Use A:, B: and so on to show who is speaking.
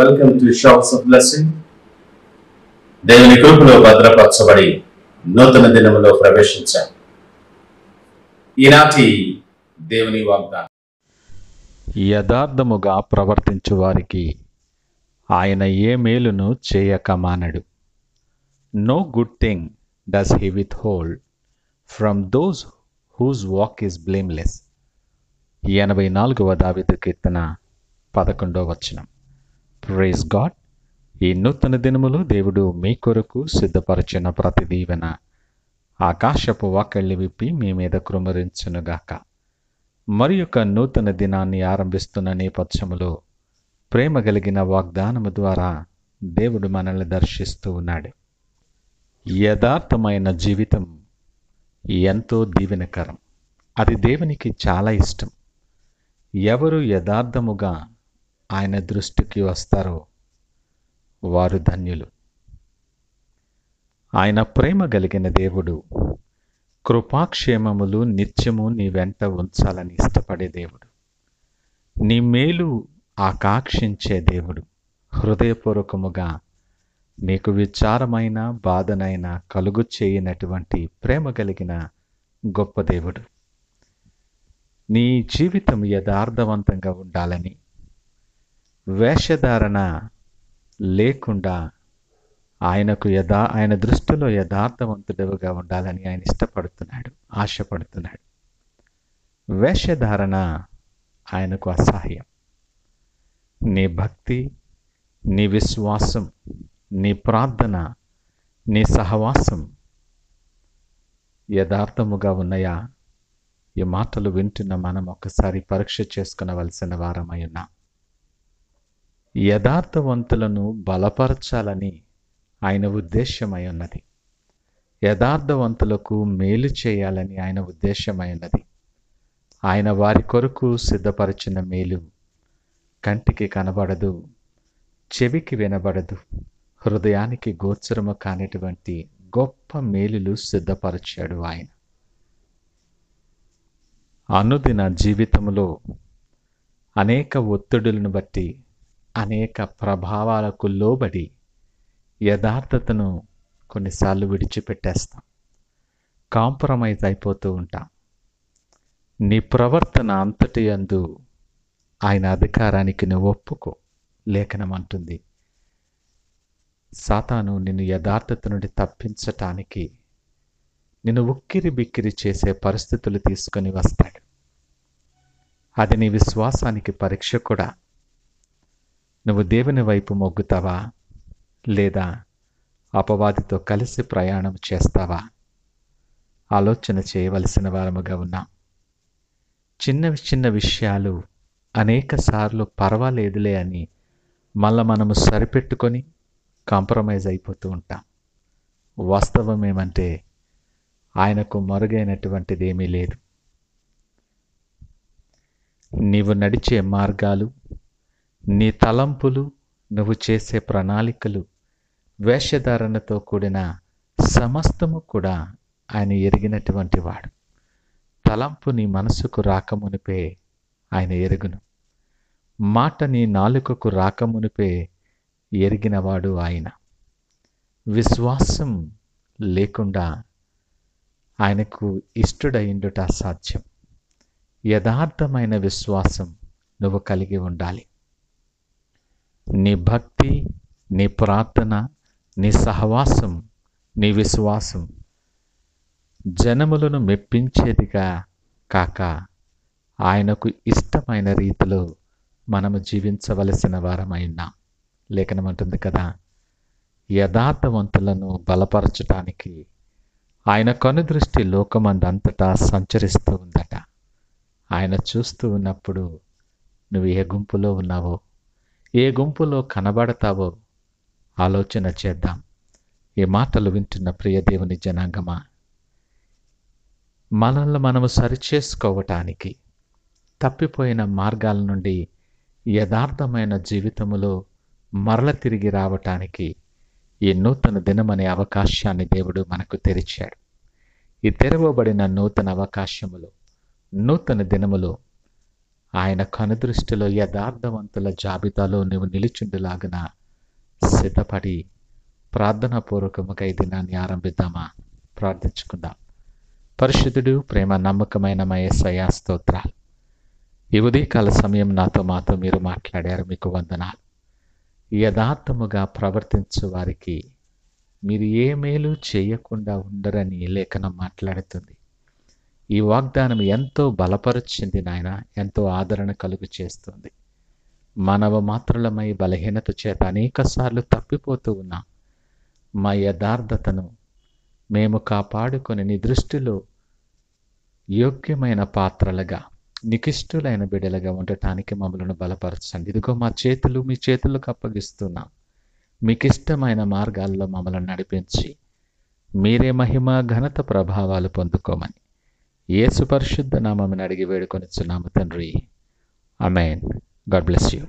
A: Welcome to shops of blessing. దేవుని కృపలో భద్రపరచబడి నూతన దినములో ప్రవేశించాం. ఈనాటి దేవుని వాగ్దానం.
B: యథార్థముగా ప్రవర్తించు వారికి ఆయన ఏ మేలును చేయక మానడు. No good thing does he withhold from those whose walk is blameless. 84వ దావీదు కీర్తన 11వ వచనం. Praise God. ఈ నూతన దినములు దేవుడు మీ కొరకు సిద్ధపరిచిన ప్రతి దీవెన ఆకాశపు వాకిళ్ళు విప్పి మీ మీద కృమ్మరించునుగాక. మరి యొక్క నూతన దినాన్ని ఆరంభిస్తున్న నేపథ్యములో ప్రేమ కలిగిన వాగ్దానము ద్వారా దేవుడు మనల్ని దర్శిస్తూ ఉన్నాడు. యథార్థమైన జీవితం ఎంతో దీవెనకరం. అది దేవునికి చాలా ఇష్టం. ఎవరు యథార్థముగా ఆయన దృష్టికి వస్తారో వారు ధన్యులు. ఆయన ప్రేమ కలిగిన దేవుడు కృపాక్షేమములు నిత్యము నీ వెంట ఉంచాలని ఇష్టపడే దేవుడు. నీ మేలు ఆకాంక్షించే దేవుడు. హృదయపూర్వకముగా నీకు విచారమైన బాధనైన కలుగు చేయనటువంటి ప్రేమ కలిగిన గొప్ప దేవుడు. నీ జీవితం యథార్థవంతంగా ఉండాలని, వేషధారణ లేకుండా ఆయన దృష్టిలో యథార్థవంతుడుగా ఉండాలని ఆయన ఇష్టపడుతున్నాడు, ఆశపడుతున్నాడు. వేషధారణ ఆయనకు అసహ్యం. నీ భక్తి, నీ విశ్వాసం, నీ ప్రార్థన, నీ సహవాసం యథార్థముగా ఉన్నాయా? ఈ మాటలు వింటున్న మనం ఒకసారి పరీక్ష చేసుకునవలసిన వారమై ఉన్నాం. యథార్థవంతులను బలపరచాలని ఆయన ఉద్దేశమై ఉన్నది. యథార్థవంతులకు మేలు చేయాలని ఆయన ఉద్దేశమై ఉన్నది. ఆయన వారి కొరకు సిద్ధపరిచిన మేలు కంటికి కనబడదు, చెవికి వినబడదు, హృదయానికి గోచరము కానిటువంటి గొప్ప మేలులు సిద్ధపరిచాడు ఆయన. అనుదిన జీవితంలో అనేక ఒత్తిడులను బట్టి, అనేక ప్రభావాలకు లోబడి యథార్థతను కొన్నిసార్లు విడిచిపెట్టేస్తాం. కాంప్రమైజ్ అయిపోతూ ఉంటాం. నీ ప్రవర్తన అంతటి యందు ఆయన అధికారానికి నువ్వు ఒప్పుకో. లేఖనం అంటుంది, సాతాను నిన్ను యథార్థత నుండి తప్పించటానికి నిన్ను ఉక్కిరి బిక్కిరి చేసే పరిస్థితులు తీసుకొని వస్తాడు. అది నీ విశ్వాసానికి పరీక్ష కూడా. నువ్వు దేవుని వైపు మొగ్గుతావా, లేదా అపవాదితో కలిసి ప్రయాణం చేస్తావా? ఆలోచన చేయవలసిన వారముగా ఉన్నాం. చిన్న చిన్న విషయాలు అనేక సార్లు పర్వాలేదులే అని మనము సరిపెట్టుకొని కాంప్రమైజ్ అయిపోతూ ఉంటాం. వాస్తవం ఏమంటే ఆయనకు మరుగైనటువంటిది ఏమీ లేదు. నీవు నడిచే మార్గాలు, నీ తలంపులు, నువ్వు చేసే ప్రణాళికలు, వేషధారణతో కూడిన సమస్తము కూడా ఆయన ఎరిగినటువంటి వాడు. తలంపు నీ మనసుకు రాకమునిపే ఆయన ఎరుగును. మాట నీ నాలుకకు రాకమునిపే ఎరిగినవాడు ఆయన. విశ్వాసం లేకుండా ఆయనకు ఇష్టడైండుట అసాధ్యం. యథార్థమైన విశ్వాసం నువ్వు కలిగి ఉండాలి. నీ భక్తి, నీ ప్రార్థన, నీ సహవాసం, నీ విశ్వాసం జనములను మెప్పించేదిగా కాక ఆయనకు ఇష్టమైన రీతిలో మనము జీవించవలసిన వారమై ఉన్నాం. లేఖనం అంటుంది కదా, యథార్థవంతులను బలపరచటానికి ఆయన కనుదృష్టి లోకమందంతటా సంచరిస్తూ ఉందట. ఆయన చూస్తూ ఉన్నప్పుడు నువ్వు ఏ గుంపులో ఉన్నావో, ఏ గుంపులో కనబడతావో ఆలోచన చేద్దాం. ఈ మాటలు వింటున్న ప్రియ దేవుని జనాంగమా, మనల్ని మనము సరిచేసుకోవటానికి, తప్పిపోయిన మార్గాల నుండి యథార్థమైన జీవితములో మరల తిరిగి రావటానికి ఈ నూతన దినమనే అవకాశాన్ని దేవుడు మనకు తెరిచాడు. ఈ తెరవబడిన నూతన అవకాశములో, నూతన దినములో ఆయన కనుదృష్టిలో యథార్థవంతుల జాబితాలో నువ్వు నిలిచుండులాగున సిద్ధపడి ప్రార్థనాపూర్వకముగా ఈ దినాన్ని ఆరంభిద్దామా? ప్రార్థించుకుందాం. పరిశుద్ధుడు, ప్రేమ నమ్మకమైన మా యేసయ్యా స్తోత్రాలు. ఈ ఉదయకాల సమయం మాతో మీరు మాట్లాడారు, మీకు వందనాలు. యథార్థముగా ప్రవర్తించు వారికి మీరు ఏ మేలు చేయకుండా ఉండరని లేఖనం మాట్లాడుతుంది. ఈ వాగ్దానం ఎంతో బలపరుచింది నాయన, ఎంతో ఆదరణ కలుగు చేస్తుంది. మానవ మాత్రులమై బలహీనత చేత అనేకసార్లు తప్పిపోతూ ఉన్నాం. మా యథార్థతను మేము కాపాడుకొని నీ దృష్టిలో యోగ్యమైన పాత్రలుగా, నికిష్టులైన బిడ్డలుగా ఉండటానికి మమ్మల్ని బలపరచండి. ఇదిగో మా చేతులు మీ చేతులకు అప్పగిస్తున్నాం. మీకు ఇష్టమైన మార్గాల్లో మమ్మల్ని నడిపించి మీరే మహిమ ఘనత ప్రభావాలు పొందుకోమని యేసు పరిశుద్ధ నామమున అడిగి వేడుకొనిచున్నాము తండ్రి. ఆమేన్. God bless you.